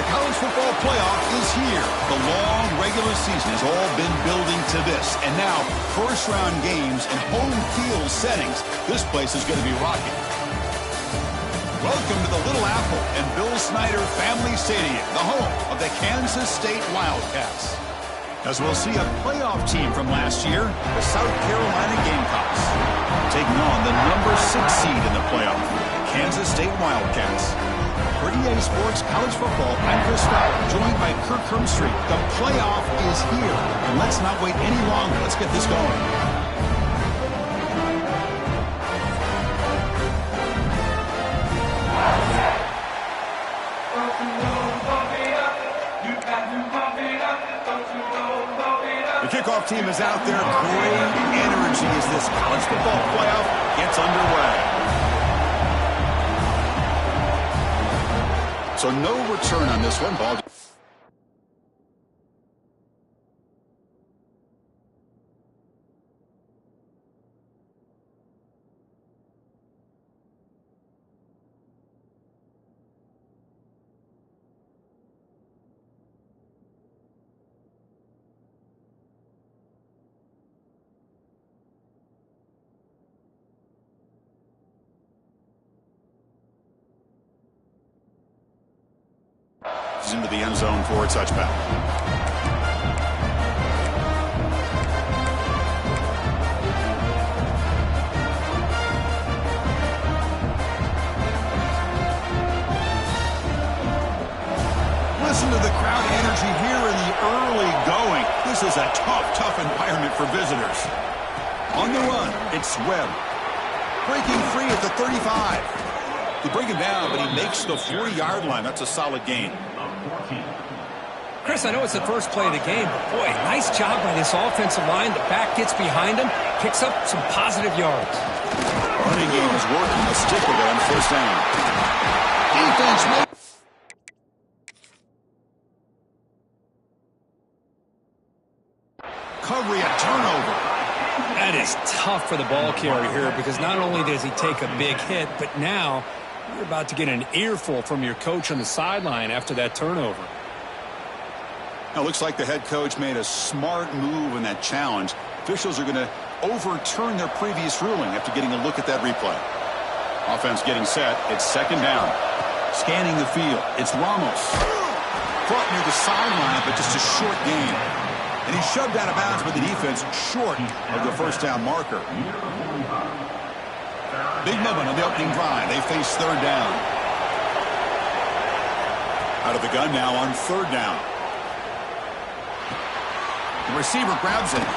The college football playoff is here. The long regular season has all been building to this. And now, first-round games and home field settings. This place is going to be rocking. Welcome to the Little Apple and Bill Snyder Family Stadium, the home of the Kansas State Wildcats. As we'll see a playoff team from last year, the South Carolina Gamecocks, taking on the number 6 seed in the playoff, Kansas State Wildcats. For EA Sports College Football, I'm Chris Fowler, joined by Kirk Hermstreet. The playoff is here, and let's not wait any longer. Let's get this going. The kickoff team is out there. Great energy as this college football playoff gets underway. So no return on this one. Ball. Into the end zone for a touchback. Listen to the crowd energy here in the early going. This is a tough environment for visitors. On the run, it's Webb. Breaking free at the 35. They bring him down, but he makes the 40-yard line. That's a solid gain. Chris, I know it's the first play of the game, but boy, nice job by this offensive line. The back gets behind him, picks up some positive yards. Running game is working. Let's stick with it on first down. Defense. Recovery, a turnover. That is tough for the ball carrier here because not only does he take a big hit, but now you're about to get an earful from your coach on the sideline after that turnover. Now, it looks like the head coach made a smart move in that challenge. Officials are going to overturn their previous ruling after getting a look at that replay. Offense getting set. It's second down. Scanning the field. It's Ramos. Caught near the sideline, but just a short gain. And he's shoved out of bounds with the defense short of the first down marker. Big moment on the opening drive. They face third down. Out of the gun now on third down. The receiver grabs it.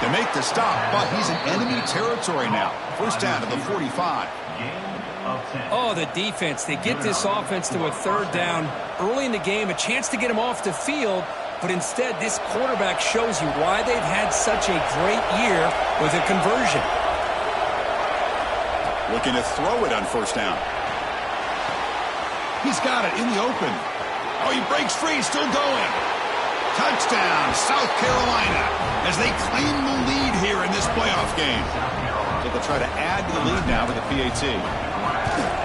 They make the stop, but he's in enemy territory now. First down to the 45. Oh, the defense. They get this offense to a third down early in the game, a chance to get him off the field, but instead this quarterback shows you why they've had such a great year with a conversion. Looking to throw it on first down. He's got it in the open. Oh, he breaks free, still going. Touchdown, South Carolina, as they claim the lead here in this playoff game. So they'll try to add to the lead now with the PAT.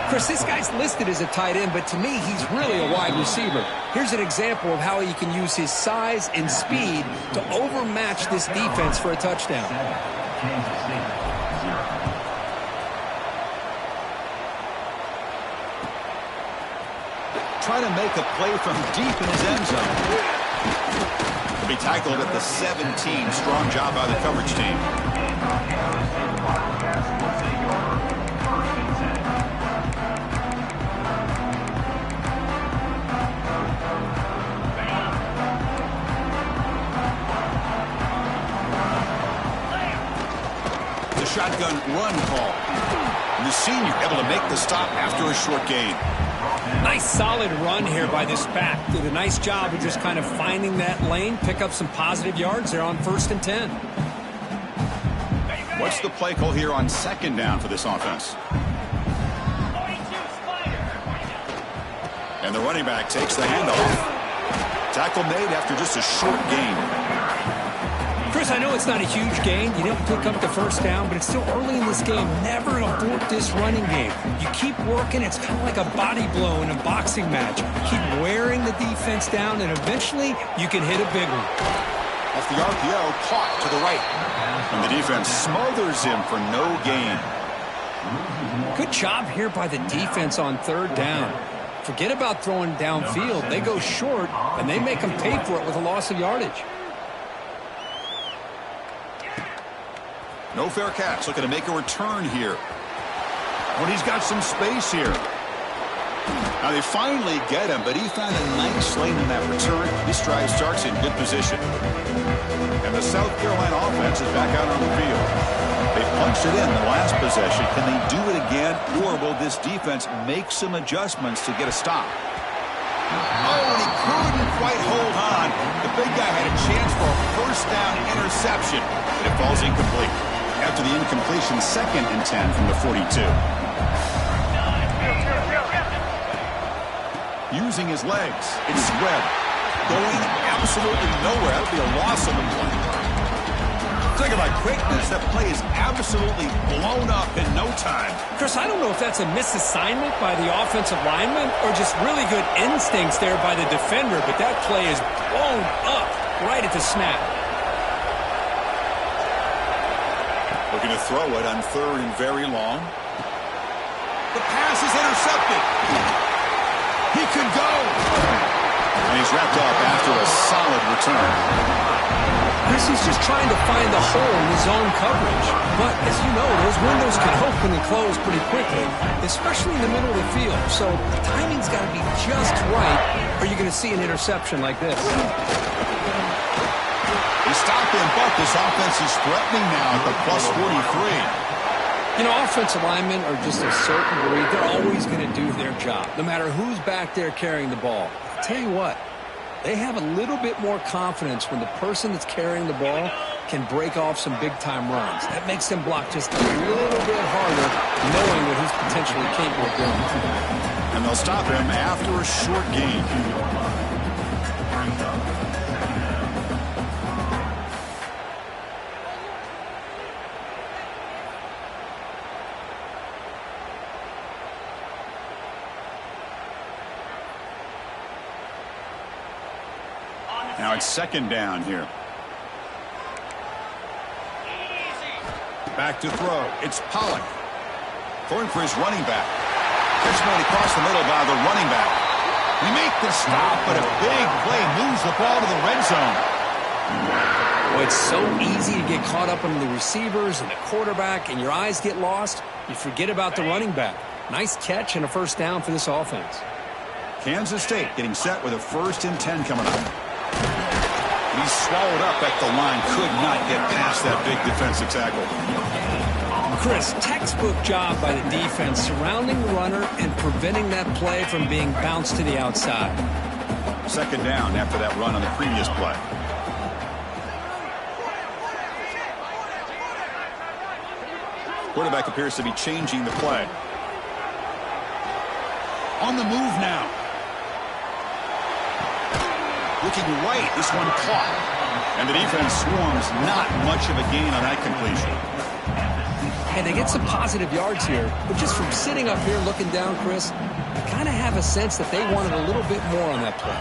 Chris, this guy's listed as a tight end, but to me, he's really a wide receiver. Here's an example of how he can use his size and speed to overmatch this defense for a touchdown. Try to make a play from deep in his end zone. He'll be tackled at the 17. Strong job by the coverage team. The shotgun run call. And the senior able to make the stop after a short gain. Nice solid run here by this back. Did a nice job of just kind of finding that lane, pick up some positive yards there on 1st and 10. What's the play call here on second down for this offense? And the running back takes the handoff. Tackle made after just a short gain. Chris, Chris, I know it's not a huge gain. You didn't pick up the first down, but it's still early in this game. Never abort this running game. You keep working. It's kind of like a body blow in a boxing match. Keep wearing the defense down, and eventually you can hit a big one. Off the RPO, caught to the right. And the defense smothers him for no gain. Good job here by the defense on third down. Forget about throwing downfield. They go short, and they make them pay for it with a loss of yardage. No fair catch. Looking to make a return here. But he's got some space here. Now they finally get him, but he found a nice lane in that return. This drive starts in good position. And the South Carolina offense is back out on the field. They punched it in the last possession. Can they do it again, or will this defense make some adjustments to get a stop? Oh, and he couldn't quite hold on. The big guy had a chance for a first down interception, but it falls incomplete. After the incompletion, 2nd and 10 from the 42. Using his legs, it's Webb. Going absolutely nowhere. That would be a loss of a play. Talk about quickness. That play is absolutely blown up in no time. Chris, I don't know if that's a misassignment by the offensive lineman or just really good instincts there by the defender, but that play is blown up right at the snap. Looking to throw it on 3rd and very long. The pass is intercepted. He could go. And he's wrapped up after a solid return. Chris, he's just trying to find the hole in his zone coverage. But, as you know, those windows can open and close pretty quickly, especially in the middle of the field. So the timing's got to be just right, or you're going to see an interception like this. They stop him, but this offense is threatening now at the plus 43. You know, offensive linemen are just a certain breed. They're always going to do their job, no matter who's back there carrying the ball. I'll tell you what, they have a little bit more confidence when the person that's carrying the ball can break off some big-time runs. That makes them block just a little bit harder, knowing what he's potentially capable of doing. And they'll stop him after a short gain. Now it's 2nd down here. Back to throw. It's Pollock. Going for his running back. Catch made across the middle by the running back. We make the stop, but a big play moves the ball to the red zone. Well, it's so easy to get caught up in the receivers and the quarterback, and your eyes get lost. You forget about the running back. Nice catch and a first down for this offense. Kansas State getting set with a 1st and 10 coming up. He's swallowed up at the line. Could not get past that big defensive tackle. Chris, textbook job by the defense surrounding the runner and preventing that play from being bounced to the outside. 2nd down after that run on the previous play. Quarterback appears to be changing the play. On the move now. Looking right, this one caught. And the defense swarms, not much of a gain on that completion. And they get some positive yards here, but just from sitting up here looking down, Chris, I kind of have a sense that they wanted a little bit more on that play.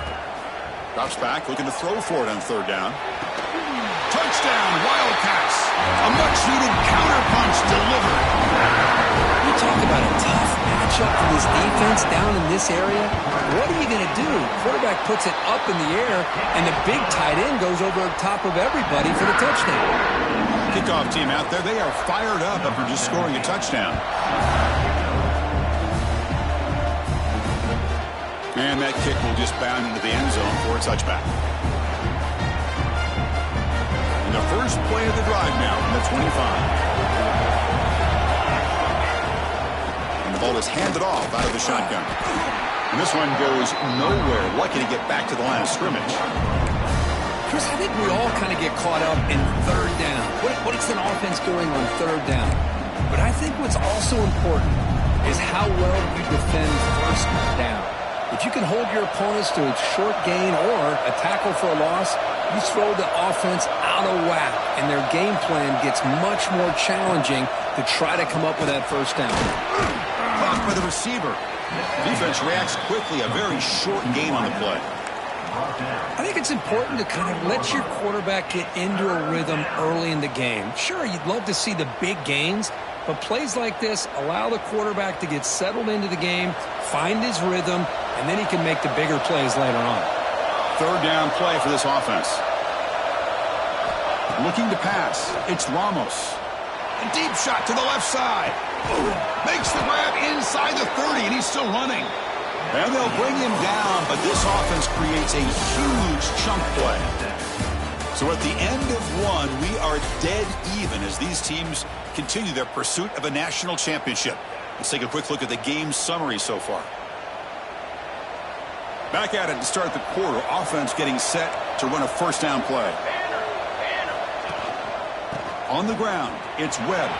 Drops back, looking to throw for it on 3rd down. Touchdown, Wildcats. A much-needed counterpunch delivered. You talk about a tough matchup for this defense down in this area. What are you going to do? Quarterback puts it up in the air, and the big tight end goes over top of everybody for the touchdown. Kickoff team out there, they are fired up after just scoring a touchdown. And that kick will just bound into the end zone for a touchback. And the first play of the drive now from the 25. And the ball is handed off out of the shotgun. And this one goes nowhere. Lucky to get back to the line of scrimmage. Chris, I think we all kind of get caught up in 3rd down. What is an offense doing on 3rd down? But I think what's also important is how well you defend 1st down. If you can hold your opponents to a short gain or a tackle for a loss, You throw the offense out of whack, and their game plan gets much more challenging to try to come up with that first down. Caught by the receiver. Defense reacts quickly. A very short gain on the play. I think it's important to kind of let your quarterback get into a rhythm early in the game. Sure, you'd love to see the big gains, but plays like this allow the quarterback to get settled into the game, find his rhythm, and then he can make the bigger plays later on. Third down play for this offense. Looking to pass. It's Ramos. A deep shot to the left side. Makes the grab inside the 30, and he's still running. And they'll bring him down, but this offense creates a huge chunk play. So at the end of one, we are dead even as these teams continue their pursuit of a national championship. Let's take a quick look at the game summary so far. Back at it to start the quarter. Offense getting set to run a first down play. On the ground, it's Webb.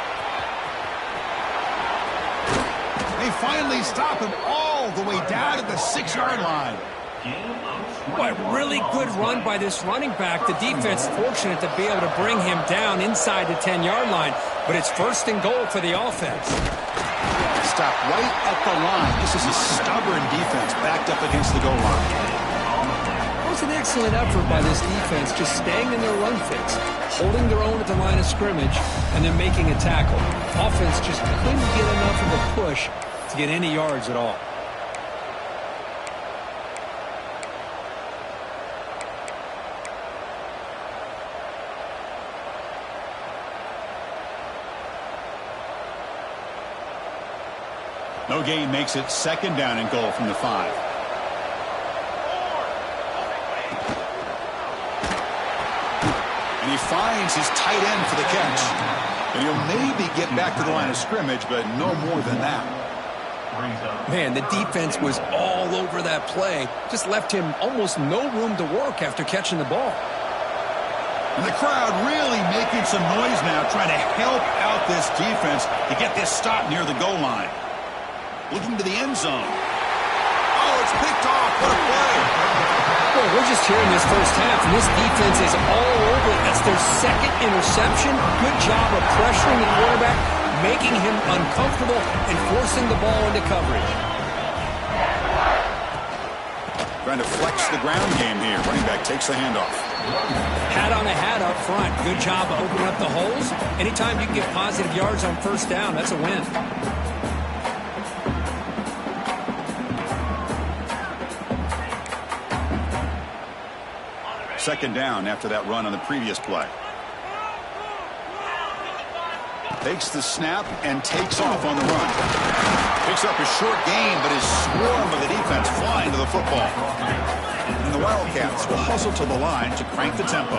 They finally stop him all the way down at the 6-yard line. What a really good run by this running back. The defense fortunate to be able to bring him down inside the 10-yard line, but it's first and goal for the offense. Stop right at the line. This is a stubborn defense backed up against the goal line. It was an excellent effort by this defense, just staying in their run fits, holding their own at the line of scrimmage, and then making a tackle. Offense just couldn't get enough of a push to get any yards at all. No gain makes it second down and goal from the 5. And he finds his tight end for the catch. And he'll maybe get back to the line of scrimmage, but no more than that. Man, the defense was all over that play. Just left him almost no room to work after catching the ball. And the crowd really making some noise now, trying to help out this defense to get this stop near the goal line. Looking to the end zone. Oh, it's picked off. What a play. Well, we're just hearing this first half, and this defense is all over it. That's their second interception. Good job of pressuring the quarterback, making him uncomfortable, and forcing the ball into coverage. Trying to flex the ground game here. Running back takes the handoff. Hat on a hat up front. Good job of opening up the holes. Anytime you can get positive yards on first down, that's a win. Second down after that run on the previous play. Takes the snap and takes off on the run. Picks up a short gain, but is swarmed by the defense flying to the football. And the Wildcats will hustle to the line to crank the tempo.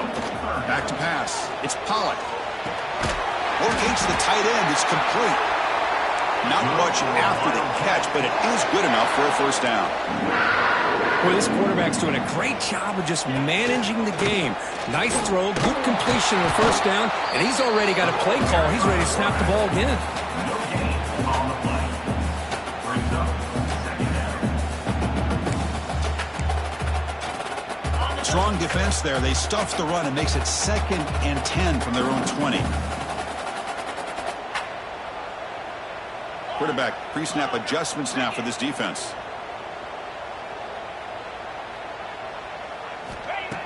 Back to pass. It's Pollock. Locates the tight end. It's complete. Not much after the catch, but it is good enough for a first down. Boy, this quarterback's doing a great job of just managing the game. Nice throw, good completion of the first down, and he's already got a play call. He's ready to snap the ball again. Strong defense there. They stuff the run and makes it 2nd and 10 from their own 20. Quarterback pre-snap adjustments now for this defense.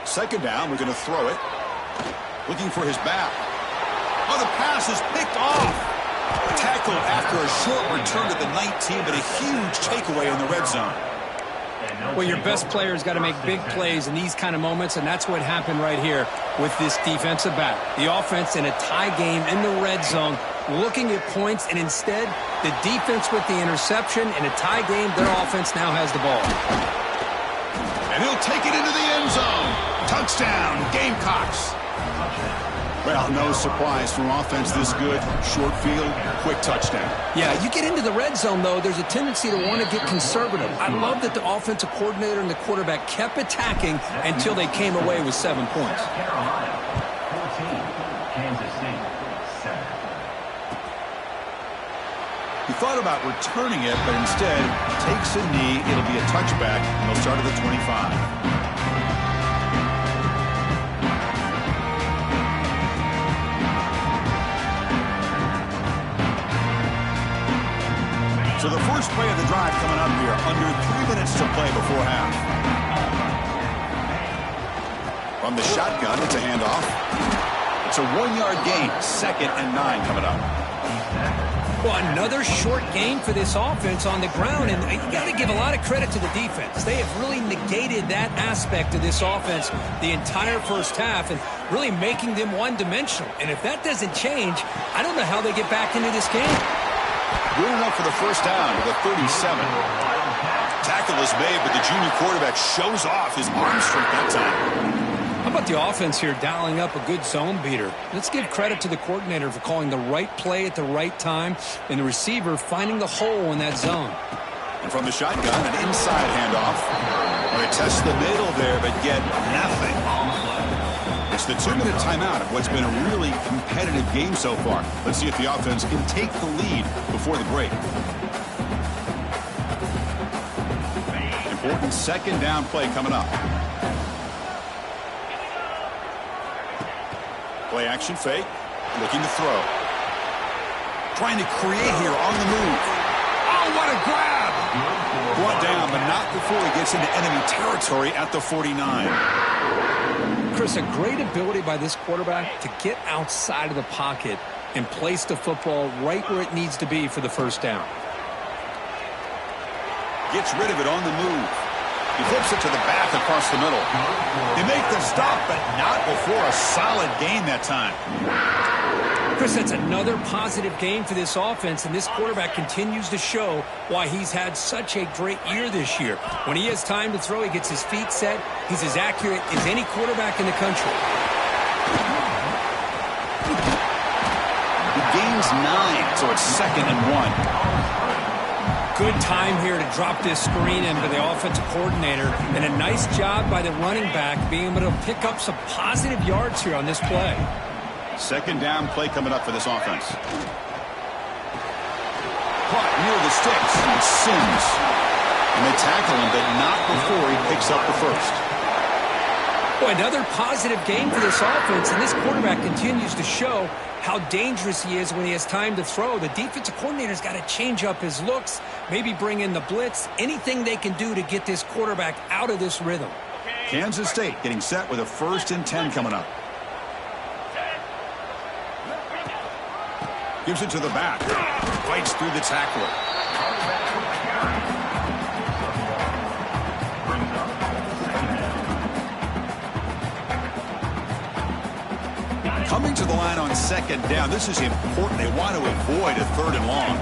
Second down, we're going to throw it. Looking for his back. Oh, the pass is picked off. Tackled after a short return to the 19, but a huge takeaway in the red zone. Well, your best player's got to make big plays in these kind of moments, and that's what happened right here with this defensive back. The offense in a tie game in the red zone, looking at points, and instead, the defense with the interception. In a tie game, their offense now has the ball. And he'll take it into the end zone. Touchdown, Gamecocks. Well, no surprise from offense this good. Short field, quick touchdown. Yeah, you get into the red zone, though, there's a tendency to want to get conservative. I love that the offensive coordinator and the quarterback kept attacking until they came away with 7 points. He thought about returning it, but instead takes a knee. It'll be a touchback, and they'll start at the 25. first play of the drive coming up here. Under 3 minutes to play before half. From the shotgun, it's a handoff. It's a 1-yard gain. 2nd and 9 coming up. Well, another short game for this offense on the ground, and you got to give a lot of credit to the defense. They have really negated that aspect of this offense the entire first half and really making them one-dimensional. And if that doesn't change, I don't know how they get back into this game. Good enough for the first down to the 37. Tackle is made, but the junior quarterback shows off his arm strength that time. How about the offense here dialing up a good zone beater? Let's give credit to the coordinator for calling the right play at the right time and the receiver finding the hole in that zone. And from the shotgun, an inside handoff. They test the middle there, but get nothing. It's the 2-minute timeout of what's been a really competitive game so far. Let's see if the offense can take the lead before the break. Important 2nd down play coming up. Play action fake. Looking to throw. Trying to create here on the move. Oh, what a grab! Brought down, but not before he gets into enemy territory at the 49. Chris, a great ability by this quarterback to get outside of the pocket and place the football right where it needs to be for the first down. Gets rid of it on the move. He flips it to the back across the middle. They make the stop, but not before a solid gain that time. Chris, that's another positive game for this offense, and this quarterback continues to show why he's had such a great year this year. When he has time to throw, he gets his feet set. He's as accurate as any quarterback in the country. He gains 9, so it's 2nd and 1. Good time here to drop this screen in by the offensive coordinator, and a nice job by the running back being able to pick up some positive yards here on this play. 2nd down play coming up for this offense. Caught near the sticks. It's Sims. And they tackle him, but not before he picks up the first. Boy, another positive game for this offense, and this quarterback continues to show how dangerous he is when he has time to throw. The defensive coordinator's got to change up his looks, maybe bring in the blitz, anything they can do to get this quarterback out of this rhythm. Kansas State getting set with a 1st and 10 coming up. Gives it to the back. Fights through the tackler. Coming to the line on 2nd down. This is important. They want to avoid a 3rd and long.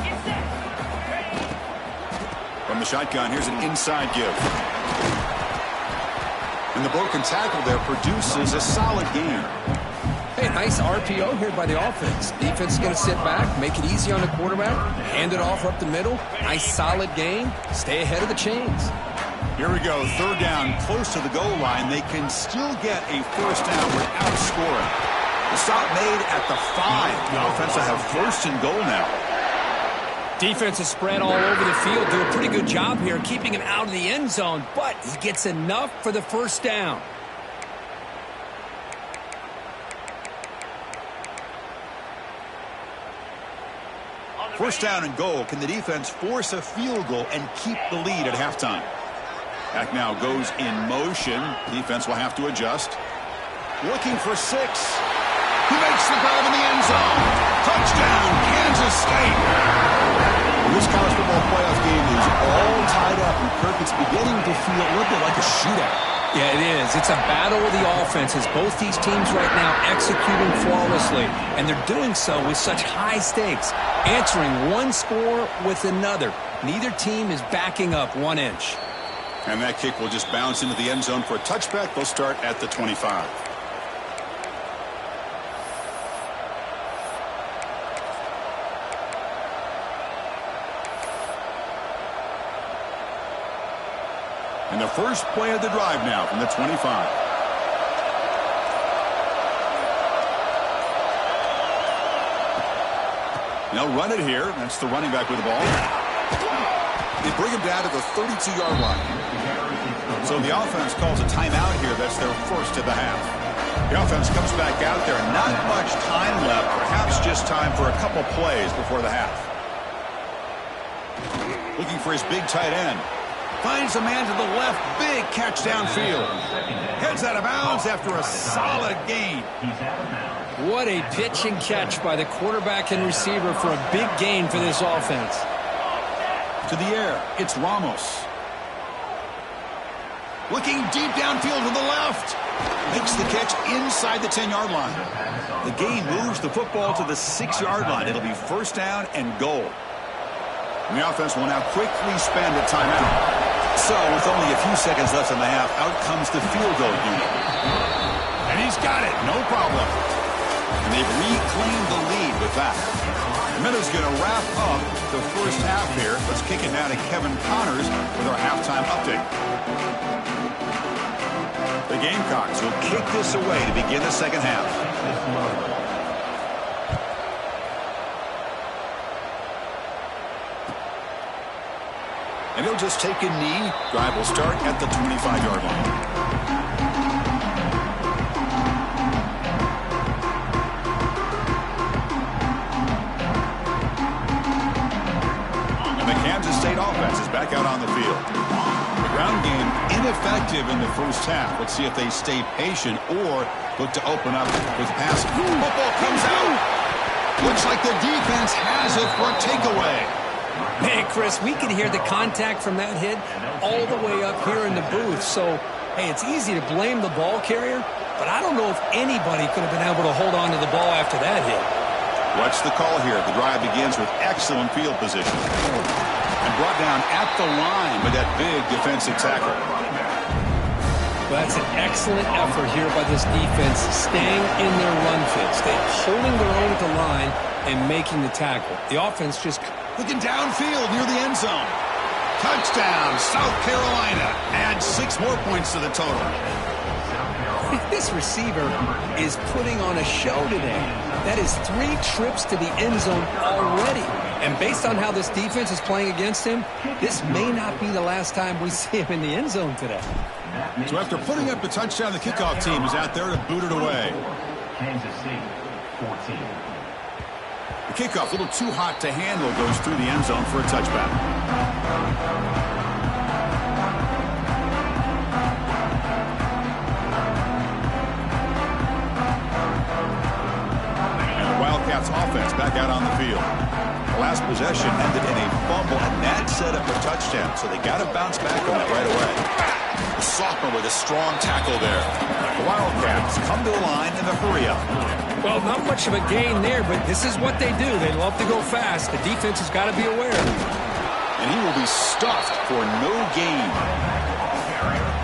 From the shotgun, here's an inside give. And the broken tackle there produces a solid gain. Hey, nice RPO here by the offense. Defense is going to sit back, make it easy on the quarterback, hand it off up the middle. Nice solid gain. Stay ahead of the chains. Here we go. 3rd down, close to the goal line. They can still get a first down without scoring. The stop made at the 5. The offense will have 1st and goal now. Defense is spread all over the field. Do a pretty good job here keeping him out of the end zone, but he gets enough for the first down. First down and goal. Can the defense force a field goal and keep the lead at halftime? Back now goes in motion. Defense will have to adjust. Looking for 6. He makes the grab in the end zone. Touchdown, Kansas State. Well, this college football playoff game is all tied up, and Kirk, it's beginning to feel a little bit like a shootout. Yeah, it is. It's a battle of the offenses. Both these teams right now executing flawlessly, and they're doing so with such high stakes, answering one score with another. Neither team is backing up 1 inch. And that kick will just bounce into the end zone for a touchback. They'll start at the 25. And the first play of the drive now from the 25. They'll run it here. That's the running back with the ball. They bring him down to the 32-yard line. So the offense calls a timeout here. That's their first of the half. The offense comes back out there. Not much time left. Perhaps just time for a couple plays before the half. Looking for his big tight end. Finds a man to the left. Big catch downfield. Heads out of bounds after a solid gain. What a pitch and catch by the quarterback and receiver for a big gain for this offense. To the air, it's Ramos. Looking deep downfield to the left. Makes the catch inside the 10-yard line. The gain moves the football to the 6-yard line. It'll be first down and goal. And the offense will now quickly spend a timeout. So, with only a few seconds left in the half, out comes the field goal unit. And he's got it, no problem. And they've reclaimed the lead with that. The Minnows going to wrap up the first half here. Let's kick it now to Kevin Connors with our halftime update. The Gamecocks will kick this away to begin the second half. And he'll just take a knee. Drive will start at the 25-yard line. And the Kansas State offense is back out on the field. The ground game ineffective in the first half. Let's see if they stay patient or look to open up with passing. Football comes out. Looks like the defense has it for a takeaway. Man, Chris, we can hear the contact from that hit all the way up here in the booth. So, hey, it's easy to blame the ball carrier, but I don't know if anybody could have been able to hold on to the ball after that hit. What's the call here? The drive begins with excellent field position. And brought down at the line with that big defensive tackle. Well, that's an excellent effort here by this defense, staying in their run fits. They're holding their own at the line and making the tackle. The offense just... Looking downfield near the end zone. Touchdown, South Carolina. Add 6 more points to the total. This receiver is putting on a show today. That is 3 trips to the end zone already. And based on how this defense is playing against him, this may not be the last time we see him in the end zone today. So after putting up the touchdown, the kickoff team is out there to boot it away. Kansas City, 14. The kickoff, a little too hot to handle, goes through the end zone for a touchback. And the Wildcats offense back out on the field. The last possession ended in a fumble, and that set up a touchdown, so they got to bounce back on it right away. The sophomore with a strong tackle there. The Wildcats come to the line in a hurry-up. Well, not much of a gain there, but this is what they do. They love to go fast. The defense has got to be aware. And he will be stuffed for no gain.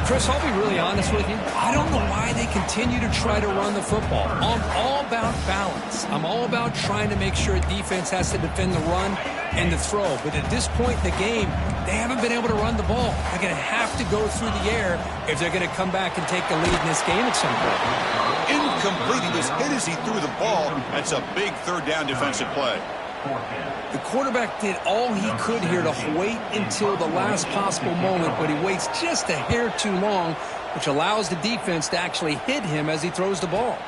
Chris, I'll be really honest with you. I don't know why they continue to try to run the football. I'm all about balance. I'm all about trying to make sure defense has to defend the run and the throw. But at this point in the game, they haven't been able to run the ball. They're going to have to go through the air if they're going to come back and take the lead in this game at some point. Incomplete. He was hit as he threw the ball. That's a big third down defensive play. The quarterback did all he could here to wait until the last possible moment, but he waits just a hair too long, which allows the defense to actually hit him as he throws the ball.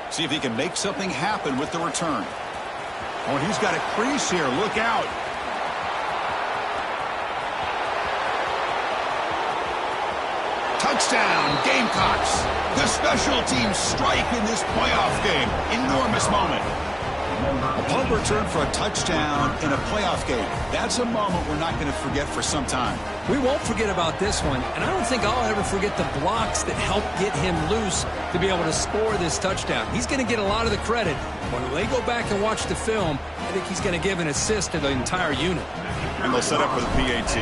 See if he can make something happen with the return. Oh, and he's got a crease here. Look out. Touchdown, Gamecocks. The special teams strike in this playoff game. Enormous moment. A punt return for a touchdown in a playoff game. That's a moment we're not going to forget for some time. We won't forget about this one, and I don't think I'll ever forget the blocks that helped get him loose to be able to score this touchdown. He's going to get a lot of the credit. When they go back and watch the film, I think he's going to give an assist to the entire unit. And they'll set up with a PAT.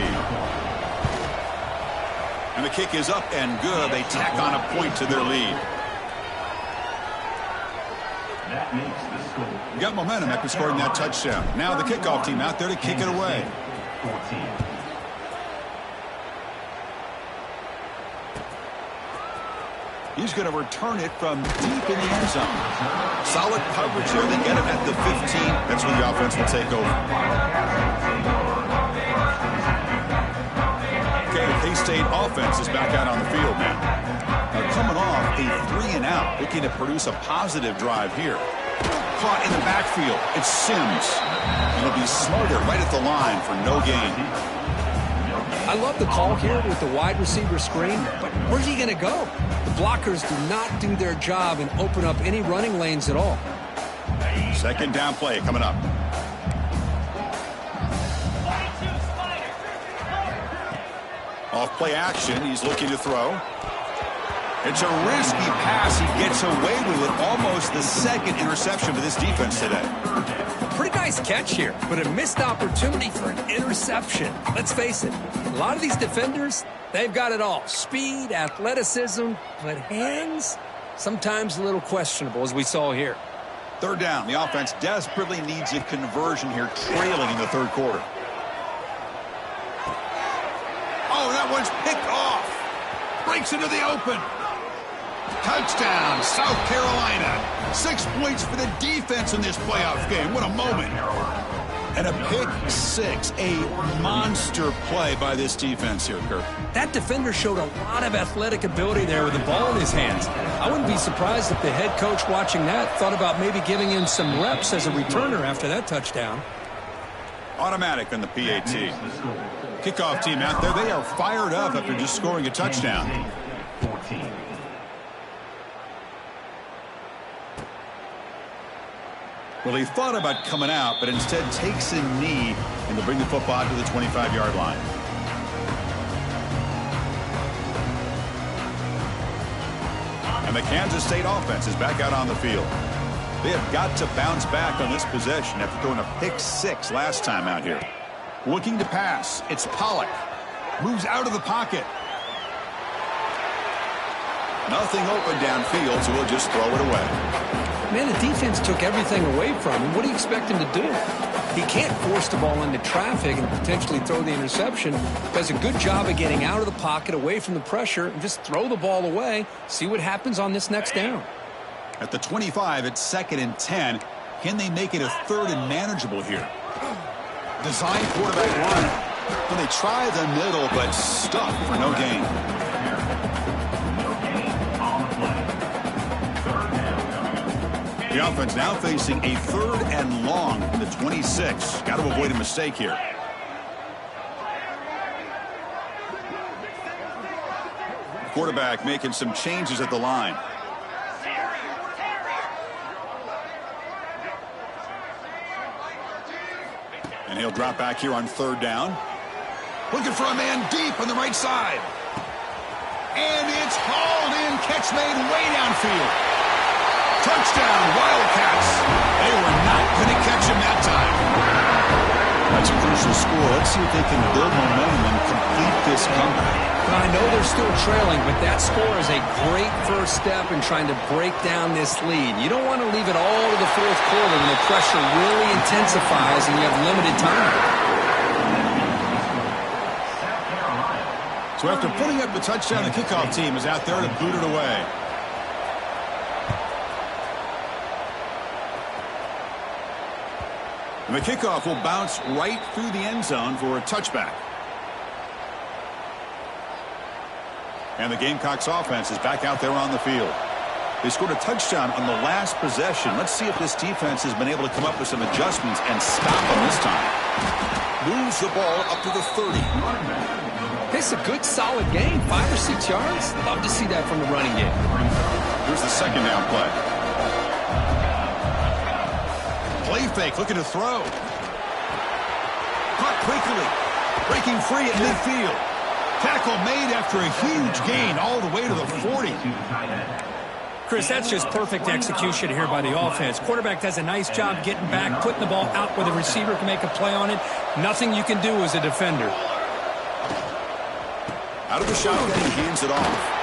And the kick is up and good. They tack on a point to their lead. That makes the score. We got momentum after scoring that touchdown. Now the kickoff team out there to kick it away. 14. He's going to return it from deep in the end zone. Solid coverage here. They get him at the 15. That's when the offense will take over. Okay, the K-State offense is back out on the field now. Now coming off a 3-and-out, looking to produce a positive drive here. Caught in the backfield. It's Sims. And he'll be smarter right at the line for no gain. I love the call here with the wide receiver screen, but where's he going to go? The blockers do not do their job and open up any running lanes at all. Second down play coming up. Off play action, he's looking to throw. It's a risky pass. He gets away with it. Almost the second interception for this defense today. Pretty nice catch here, but a missed opportunity for an interception. Let's face it, a lot of these defenders, they've got it all. Speed, athleticism, but hands, sometimes a little questionable, as we saw here. Third down. The offense desperately needs a conversion here, trailing in the third quarter. Oh, that one's picked off. Breaks into the open. Touchdown, South Carolina. 6 points for the defense in this playoff game. What a moment. And a pick six, a monster play by this defense here, Kirk. That defender showed a lot of athletic ability there with the ball in his hands. I wouldn't be surprised if the head coach watching that thought about maybe giving him some reps as a returner after that touchdown. Automatic on the PAT. Kickoff team out there, they are fired up after just scoring a touchdown. 14. Well, he thought about coming out, but instead takes a knee and to bring the football to the 25-yard line. And the Kansas State offense is back out on the field. They have got to bounce back on this possession after throwing a pick six last time out here. Looking to pass. It's Pollock. Moves out of the pocket. Nothing open downfield, so we'll just throw it away. Man, the defense took everything away from him. What do you expect him to do? He can't force the ball into traffic and potentially throw the interception. Does a good job of getting out of the pocket, away from the pressure, and just throw the ball away. See what happens on this next down. At the 25, it's 2nd and 10. Can they make it a 3rd and manageable here? Design quarterback run. Well, they try the middle, but stuck for no gain. The offense now facing a 3rd and long from the 26. Got to avoid a mistake here. Quarterback making some changes at the line. And he'll drop back here on 3rd down. Looking for a man deep on the right side. And it's hauled in. Catch made way downfield. Touchdown, Wildcats. They were not going to catch him that time. That's a crucial score. Let's see if they can build momentum and complete this comeback. Well, I know they're still trailing, but that score is a great first step in trying to break down this lead. You don't want to leave it all to the fourth quarter when the pressure really intensifies and you have limited time. So after putting up the touchdown, the kickoff team is out there to boot it away. And the kickoff will bounce right through the end zone for a touchback. And the Gamecocks offense is back out there on the field. They scored a touchdown on the last possession. Let's see if this defense has been able to come up with some adjustments and stop them this time. Moves the ball up to the 30. It's a good, solid game. 5 or 6 yards. Love to see that from the running game. Here's the 2nd down play. Play fake, looking to throw. Caught quickly. Breaking free at midfield. Tackle made after a huge gain all the way to the 40. Chris, that's just perfect execution here by the offense. Quarterback does a nice job getting back, putting the ball out where the receiver can make a play on it. Nothing you can do as a defender. Out of the shotgun, he hands it off.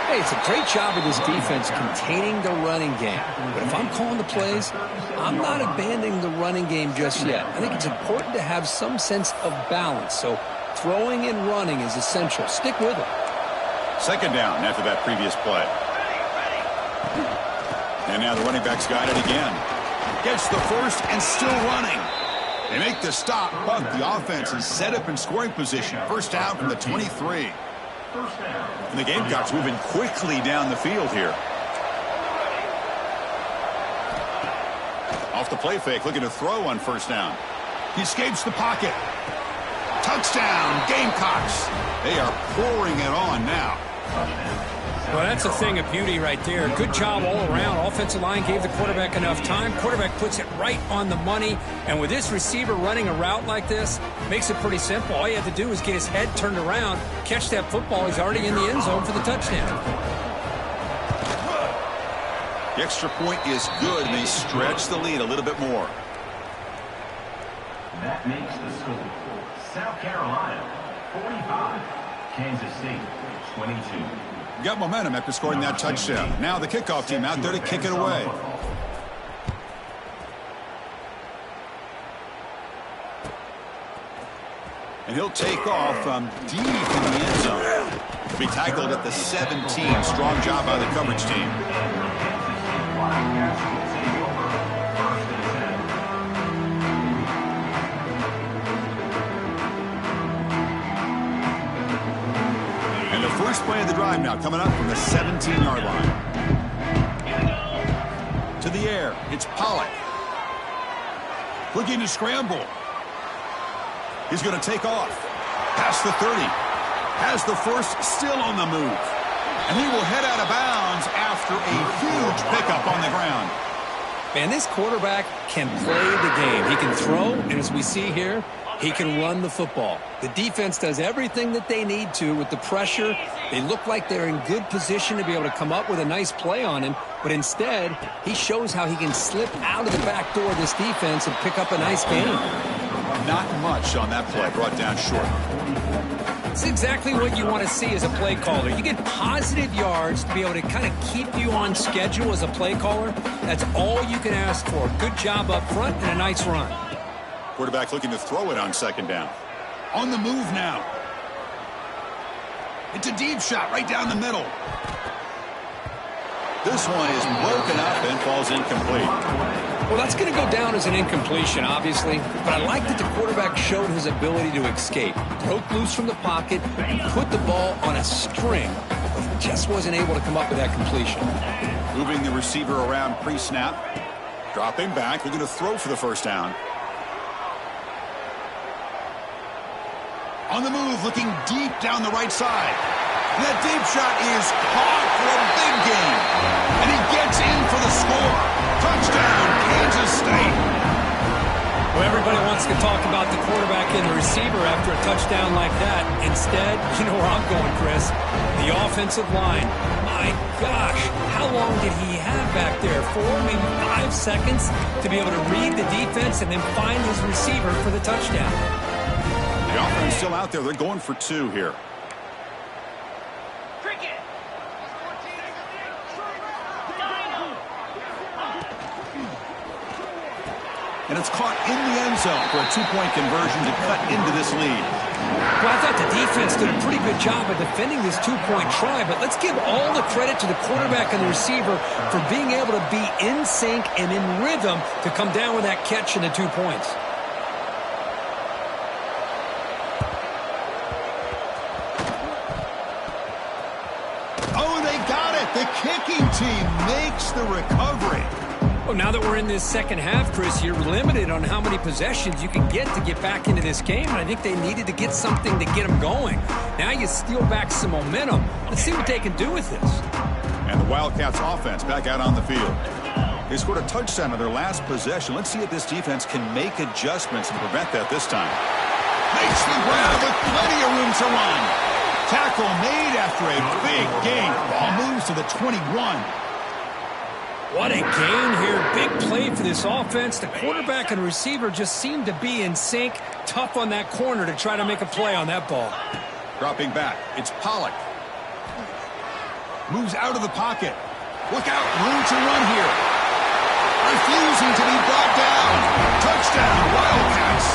Hey, it's a great job of this defense containing the running game. But if I'm calling the plays, I'm not abandoning the running game just yet. I think it's important to have some sense of balance. So throwing and running is essential. Stick with it. 2nd down after that previous play. And now the running back's got it again. Gets the first and still running. They make the stop, but the offense is set up in scoring position. First down from the 23. And the Gamecocks moving quickly down the field here. Off the play fake, looking to throw on first down. He escapes the pocket. Touchdown, Gamecocks. They are pouring it on now. Well, that's a thing of beauty right there. Good job all around. Offensive line gave the quarterback enough time. Quarterback puts it right on the money. And with this receiver running a route like this, makes it pretty simple. All you have to do is get his head turned around, catch that football. He's already in the end zone for the touchdown. The extra point is good, and they stretch the lead a little bit more. That makes the score. South Carolina, 45. Kansas State, 22. Got momentum after scoring that touchdown. Now the kickoff team out there to kick it away. And he'll take off deep in the end zone. He'll be tackled at the 17. Strong job by the coverage team. And the first play of the drive now coming up from the 17-yard line. To the air, it's Pollock. Looking to scramble. He's going to take off. Past the 30. Has the first, still on the move. And he will head out of bounds after a huge pickup on the ground. Man, this quarterback can play the game. He can throw, and as we see here, he can run the football. The defense does everything that they need to with the pressure. They look like they're in good position to be able to come up with a nice play on him, but instead, he shows how he can slip out of the back door of this defense and pick up a nice gain. Not much on that play, brought down short. It's exactly what you want to see as a play caller. You get positive yards to be able to kind of keep you on schedule as a play caller. That's all you can ask for. Good job up front and a nice run. Quarterback looking to throw it on second down. On the move now. It's a deep shot right down the middle. This one is broken up and falls incomplete. Well, that's going to go down as an incompletion, obviously, but I like that the quarterback showed his ability to escape. Broke loose from the pocket, put the ball on a string, but just wasn't able to come up with that completion. Moving the receiver around pre-snap. Dropping back, looking to throw for the first down. On the move, looking deep down the right side. And that deep shot is caught for a big gain. And he gets in for the score. Touchdown, Kansas State. Well, everybody wants to talk about the quarterback and the receiver after a touchdown like that. Instead, you know where I'm going, Chris. The offensive line. My gosh, how long did he have back there? 4, maybe 5 seconds to be able to read the defense and then find his receiver for the touchdown. The offense still out there. They're going for 2 here. And it's caught in the end zone for a 2-point conversion to cut into this lead. Well, I thought the defense did a pretty good job of defending this 2-point try, but let's give all the credit to the quarterback and the receiver for being able to be in sync and in rhythm to come down with that catch and the 2 points. Oh, they got it. The kicking team makes the recovery. Well, now that we're in this second half, Chris, you're limited on how many possessions you can get to get back into this game. And I think they needed to get something to get them going. Now you steal back some momentum. Let's see what they can do with this. And the Wildcats offense back out on the field. They scored a touchdown on their last possession. Let's see if this defense can make adjustments and prevent that this time. Makes the grab with plenty of room to run. Tackle made after a big gain. Ball moves to the 21. What a gain here. Big play for this offense. The quarterback and receiver just seem to be in sync. Tough on that corner to try to make a play on that ball. Dropping back. It's Pollock. Moves out of the pocket. Look out. Room to run here. Refusing to be brought down. Touchdown, Wildcats.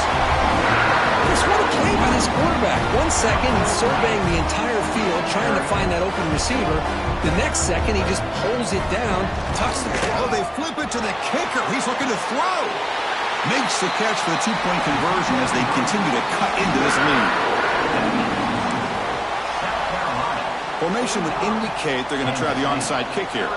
Just what a play by this quarterback. 1 second, he's surveying the entire field, trying to find that open receiver. The next second, he just pulls it down, tucks the ball. Oh, they flip it to the kicker. He's looking to throw. Makes the catch for the two-point conversion as they continue to cut into this lead. Formation would indicate they're going to try the onside kick here.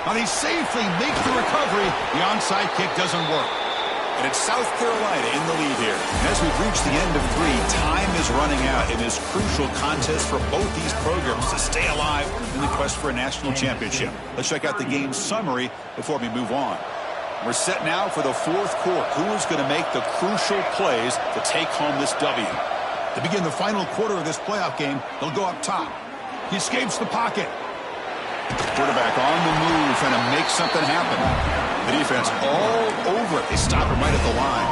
Now they safely make the recovery. The onside kick doesn't work. And it's South Carolina in the lead here. And as we've reached the end of 3, time is running out in this crucial contest for both these programs to stay alive in the quest for a national championship. Let's check out the game summary before we move on. We're set now for the fourth quarter. Who is going to make the crucial plays to take home this W? To begin the final quarter of this playoff game, they'll go up top. He escapes the pocket. Quarterback on the move, trying to make something happen. The defense all over it. They stop him right at the line.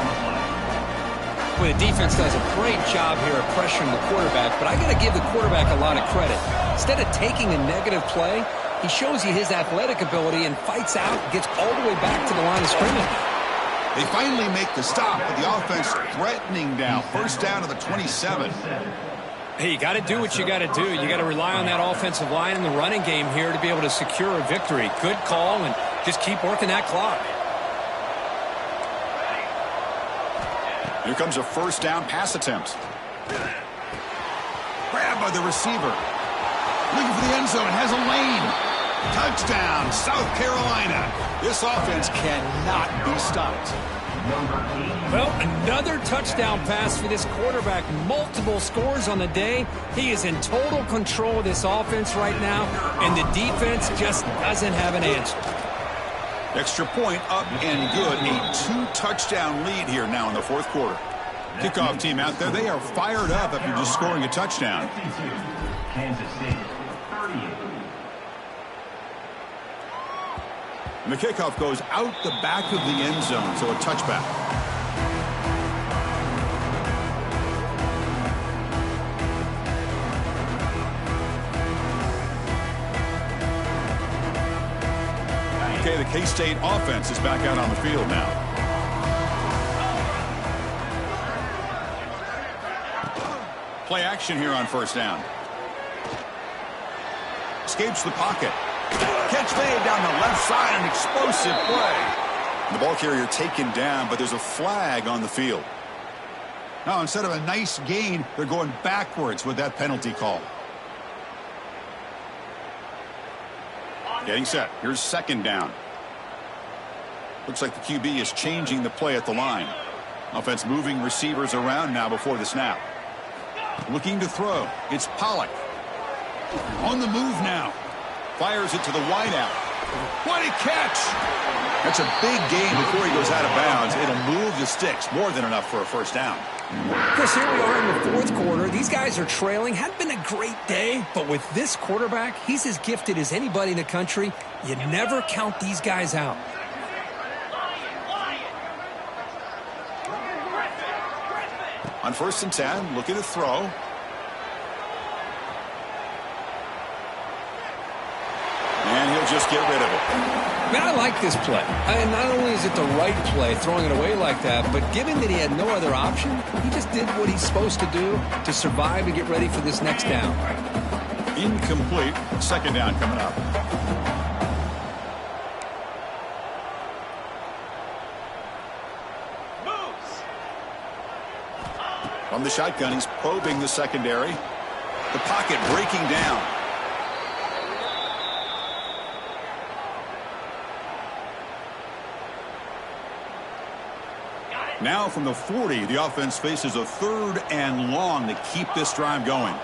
Well, the defense does a great job here of pressuring the quarterback, but I got to give the quarterback a lot of credit. Instead of taking a negative play, he shows you his athletic ability and fights out, gets all the way back to the line of scrimmage. They finally make the stop, but the offense threatening down. First down to the 27. Hey, you got to do what you got to do. You got to rely on that offensive line in the running game here to be able to secure a victory. Good call, and just keep working that clock. Here comes a first down pass attempt. Grabbed by the receiver. Looking for the end zone. Has a lane. Touchdown, South Carolina. This offense cannot be stopped. Well, another touchdown pass for this quarterback. Multiple scores on the day. He is in total control of this offense right now, and the defense just doesn't have an answer. Extra point up and good. A 2-touchdown lead here now in the fourth quarter. Kickoff team out there. They are fired up after just scoring a touchdown. Kansas State, 38. And the kickoff goes out the back of the end zone, so a touchback. Okay, the K-State offense is back out on the field now. Play action here on first down. Escapes the pocket. Catch made down the left side, an explosive play. The ball carrier taken down, but there's a flag on the field. Now, instead of a nice gain, they're going backwards with that penalty call. Getting set. Here's second down. Looks like the QB is changing the play at the line. Offense moving receivers around now before the snap. Looking to throw. It's Pollock. On the move now. Fires it to the wideout. What a catch! That's a big gain before he goes out of bounds. It'll move the sticks. More than enough for a first down. Chris, here we are in the fourth quarter. These guys are trailing. Hadn't been a great day, but with this quarterback, he's as gifted as anybody in the country. You never count these guys out. On 1st and 10, looking to throw. And he'll just get rid of it. Man, I like this play. And not only is it the right play, throwing it away like that, but given that he had no other option, he just did what he's supposed to do to survive and get ready for this next down. Incomplete. Second down coming up. From the shotgun, he's probing the secondary. The pocket breaking down. Now from the 40, the offense faces a 3rd and long to keep this drive going.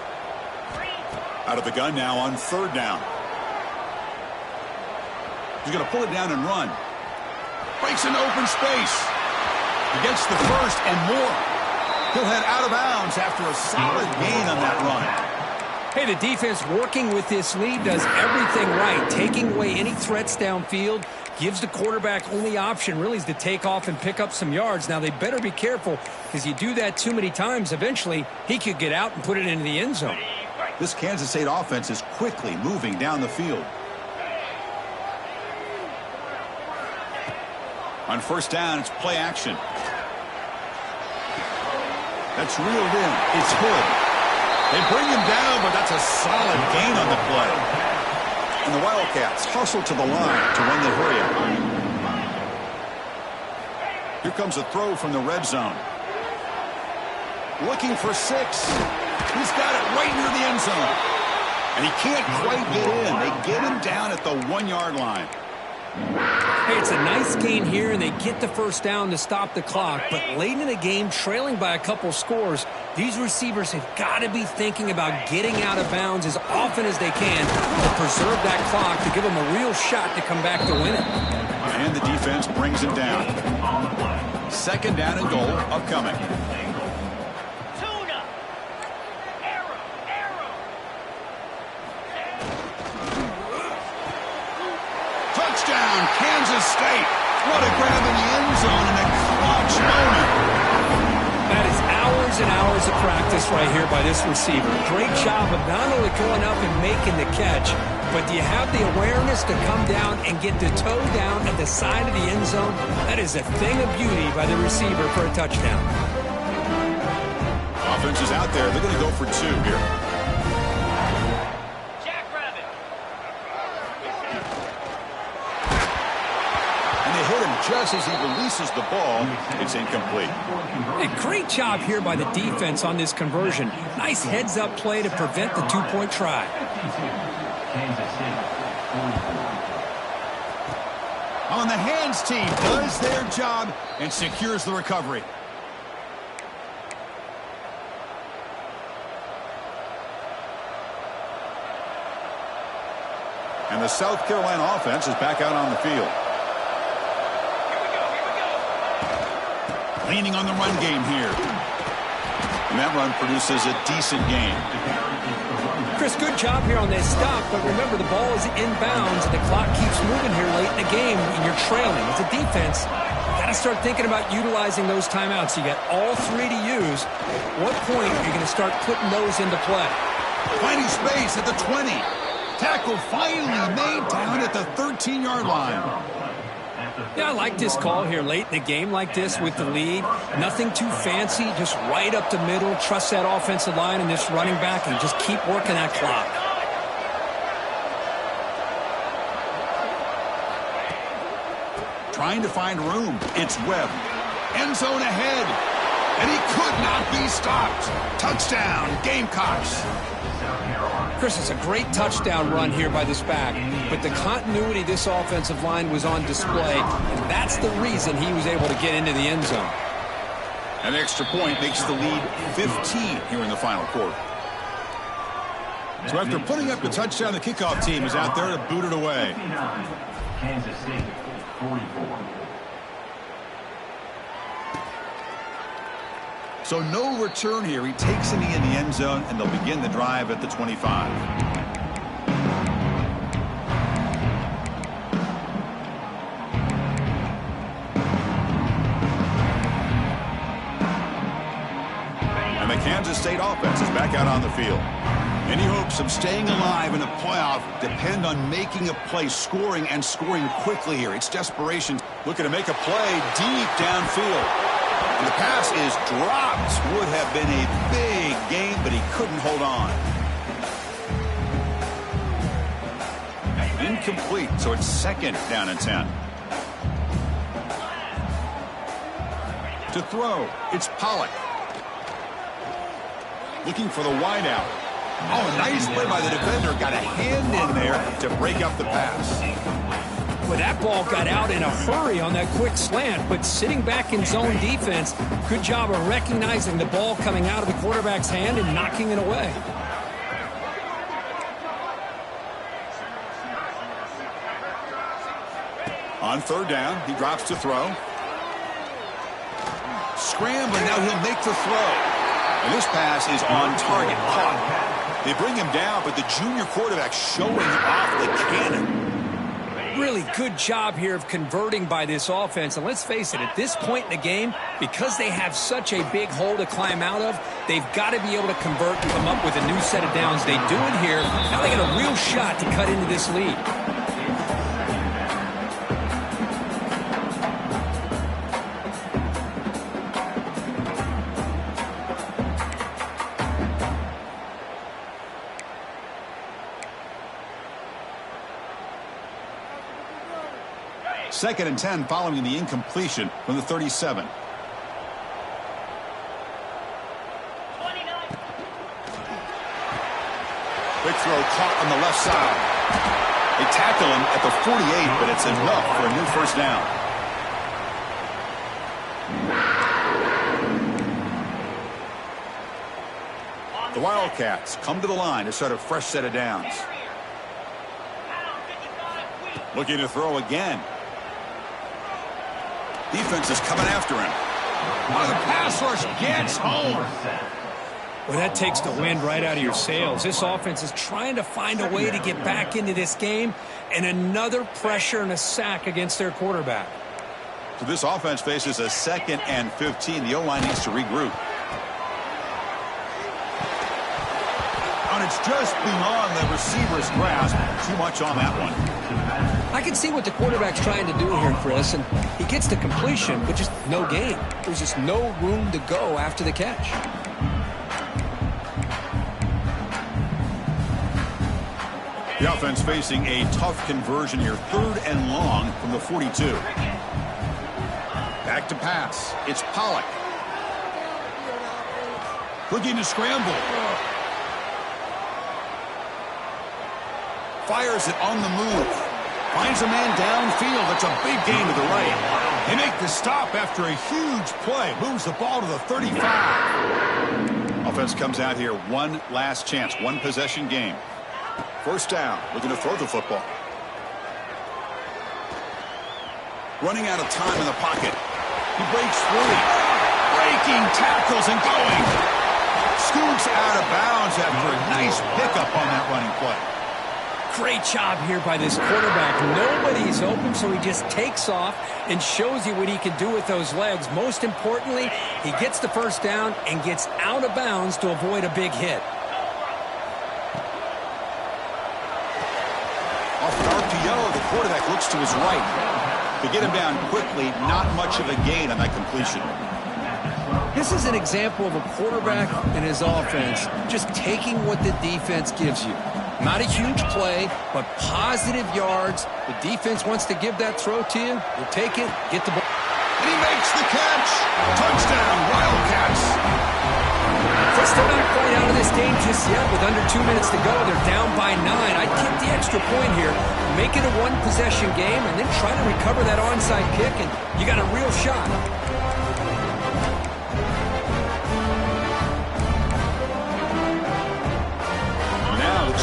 Out of the gun now on 3rd down. He's going to pull it down and run. Breaks into open space. He gets the first and more. He'll head out of bounds after a solid gain on that run. Hey, the defense working with this lead does everything right. Taking away any threats downfield. Gives the quarterback only option really is to take off and pick up some yards. Now they better be careful because you do that too many times, eventually he could get out and put it into the end zone. This Kansas State offense is quickly moving down the field. On 1st down, it's play action. That's reeled in. It's Hood. They bring him down, but that's a solid gain on the play. And the Wildcats hustle to the line to win the hurry-up. Here comes a throw from the red zone. Looking for 6. He's got it right near the end zone. And he can't quite get in. They get him down at the 1-yard line. Hey, it's a nice gain here, and they get the first down to stop the clock. But late in the game, trailing by a couple scores, these receivers have got to be thinking about getting out of bounds as often as they can to preserve that clock to give them a real shot to come back to win it. And the defense brings him down. 2nd down and goal upcoming. Touchdown, Kansas State. What a grab in the end zone in a clutch moment. That is hours and hours of practice right here by this receiver. Great job of not only going up and making the catch, but do you have the awareness to come down and get the toe down at the side of the end zone? That is a thing of beauty by the receiver for a touchdown. Offense is out there. They're going to go for 2 here. Just as he releases the ball, it's incomplete. A great job here by the defense on this conversion. Nice heads-up play to prevent the 2-point try. On the hands team does their job and secures the recovery. And the South Carolina offense is back out on the field. Leaning on the run game here. And that run produces a decent gain. Chris, good job here on this stop, but remember the ball is inbounds and the clock keeps moving here late in the game and you're trailing. As a defense, you got to start thinking about utilizing those timeouts. You got all 3 to use. What point are you going to start putting those into play? Finding space at the 20. Tackle finally made down at the 13-yard line. Yeah, I like this call here late in the game like this with the lead. Nothing too fancy, just right up the middle. Trust that offensive line and this running back and just keep working that clock. Trying to find room. It's Webb. End zone ahead. And he could not be stopped. Touchdown, Gamecocks. Chris, it's a great touchdown run here by this back, but the continuity of this offensive line was on display, and that's the reason he was able to get into the end zone. An extra point makes the lead 15 here in the final quarter. So after putting up the touchdown, the kickoff team is out there to boot it away. Kansas State, 44. So no return here. He takes a knee in the end zone, and they'll begin the drive at the 25. And the Kansas State offense is back out on the field. Any hopes of staying alive in a playoff depend on making a play, scoring, and scoring quickly here. It's desperation. Looking to make a play deep downfield. And the pass is dropped. Would have been a big gain, but he couldn't hold on. Incomplete, so it's 2nd down and 10. To throw, it's Pollock. Looking for the wideout. Oh, nice play by the defender. Got a hand in there to break up the pass. Well, that ball got out in a hurry on that quick slant, but sitting back in zone defense, good job of recognizing the ball coming out of the quarterback's hand and knocking it away. On 3rd down, he drops to throw. Scrambling, now he'll make the throw. And this pass is on target. Caught. They bring him down, but the junior quarterback showing off the cannon. Really good job here of converting by this offense. And let's face it, at this point in the game, because they have such a big hole to climb out of, they've got to be able to convert and come up with a new set of downs. They do it here. Now they got a real shot to cut into this lead. 2nd and 10 following the incompletion from the 37. Quick throw caught on the left side. They tackle him at the 48, but it's enough for a new first down. The Wildcats come to the line to start a fresh set of downs. Looking to throw again. Defense is coming after him. Oh, the pass rush gets home. Well, that takes the wind right out of your sails. This offense is trying to find a way to get back into this game, and another pressure and a sack against their quarterback. So this offense faces a 2nd and 15. The O-line needs to regroup. And it's just beyond the receiver's grasp. Too much on that one. I can see what the quarterback's trying to do here, Chris, and he gets the completion, but just no gain. There's just no room to go after the catch. The offense facing a tough conversion here. 3rd and long from the 42. Back to pass. It's Pollock. Looking to scramble. Fires it on the move. Finds a man downfield. That's a big gain to the right. They make the stop after a huge play. Moves the ball to the 35. Offense comes out here. One last chance. One possession game. First down. Looking to throw the football. Running out of time in the pocket. He breaks free. Breaking tackles and going. Scoots out of bounds after a nice pickup on that running play. Great job here by this quarterback. Nobody's open, so he just takes off and shows you what he can do with those legs. Most importantly, he gets the first down and gets out of bounds to avoid a big hit. Off an RPO, the quarterback looks to his right. To get him down quickly, not much of a gain on that completion. This is an example of a quarterback and his offense just taking what the defense gives you. Not a huge play, but positive yards. The defense wants to give that throw to you. You take it, get the ball. And he makes the catch. Touchdown, Wildcats. First, they're not quite out of this game just yet. With under 2 minutes to go, they're down by 9. I'd kick the extra point here. Make it a one-possession game, and then try to recover that onside kick, and you got a real shot.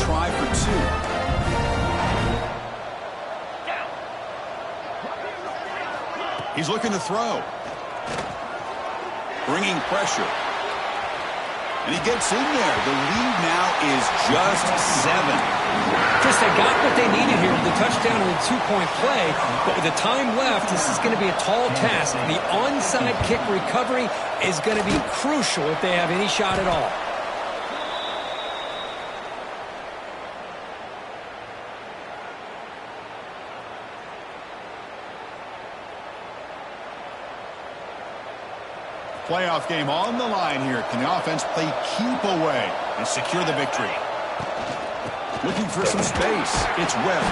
Try for 2. He's looking to throw. Bringing pressure. And he gets in there. The lead now is just 7. Chris, they got what they needed here with the touchdown and the 2-point play, but with the time left, this is going to be a tall task. The onside kick recovery is going to be crucial if they have any shot at all. Playoff game on the line here. Can the offense play keep away and secure the victory? Looking for some space. It's Webb.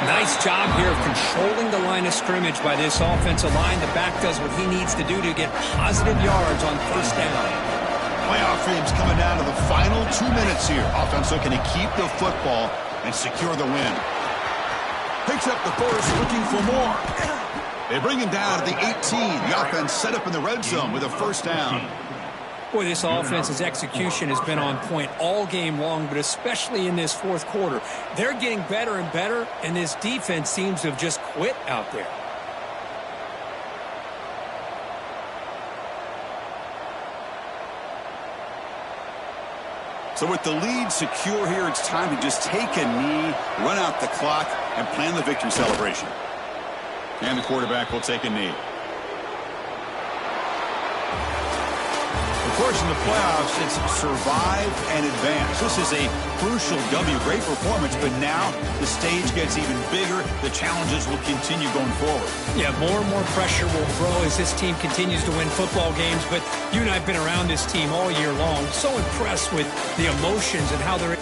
Nice job here of controlling the line of scrimmage by this offensive line. The back does what he needs to do to get positive yards on first down. Playoff game's coming down to the final 2 minutes here. Offense looking to keep the football and secure the win. Picks up the first, looking for more. They bring him down at the 18. The offense set up in the red zone with a first down. Boy, this offense's execution has been on point all game long, but especially in this fourth quarter. They're getting better and better, and this defense seems to have just quit out there. So with the lead secure here, it's time to just take a knee, run out the clock, and plan the victory celebration. And the quarterback will take a knee. Of course, in the playoffs, it's survive and advance. This is a crucial W. Great performance, but now the stage gets even bigger. The challenges will continue going forward. Yeah, more and more pressure will grow as this team continues to win football games. But you and I have been around this team all year long. So impressed with the emotions and how they're